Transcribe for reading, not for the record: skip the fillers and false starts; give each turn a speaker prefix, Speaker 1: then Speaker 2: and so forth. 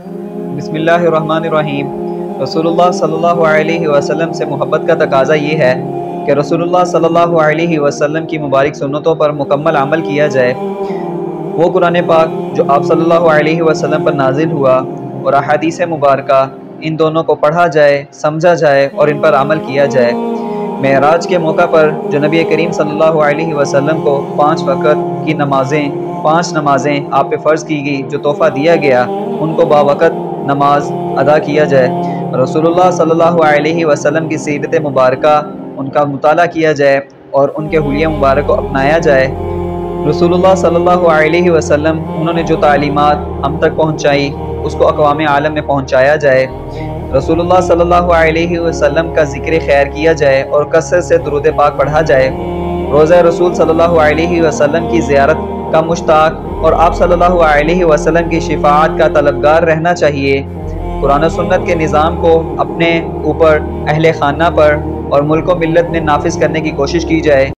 Speaker 1: بسم اللہ الرحمن الرحیم۔ رسول اللہ صلی اللہ علیہ وسلم سے محبت کا تقاضا یہ ہے کہ رسول اللہ صلی اللہ علیہ وسلم کی مبارک سنتوں پر مکمل عمل کیا جائے۔ وہ قرآن پاک جو آپ صلی اللہ علیہ وسلم پر نازل ہوا اور احادیث مبارکہ، ان دونوں کو پڑھا جائے، سمجھا جائے اور ان پر عمل کیا جائے۔ معراج کے موقع پر جو نبی کریم صلی اللہ علیہ وسلم کو 5 وقت کی پانچ نمازیں آپ پہ فرض کی گئی، جو تحفہ دیا گیا، ان کو باوقت نماز ادا کیا جائے۔ رسول اللہ صلی اللہ علیہ وسلم کی سیرت مبارکہ، ان کا مطالعہ کیا جائے اور ان کے حلیہ مبارک کو اپنایا جائے۔ رسول اللہ صلی اللہ علیہ وسلم انہوں نے جو تعلیمات ہم تک پہنچائی، اس کو اقوام عالم میں پہنچایا جائے۔ رسول اللہ صلی اللہ علیہ وسلم کا ذکر خیر کیا جائے اور کثرت سے درود پاک پڑھا جائے۔ روضہ رسول صلی اللہ علیہ وسلم کی زیارت کا مشتاق اور آپ صلی اللہ علیہ وسلم کی شفاعت کا طلبگار رہنا چاہیے۔ قرآن و سنت کے نظام کو اپنے اوپر، اہل خانہ پر اور ملک و ملت میں نافذ کرنے کی کوشش کی جائے۔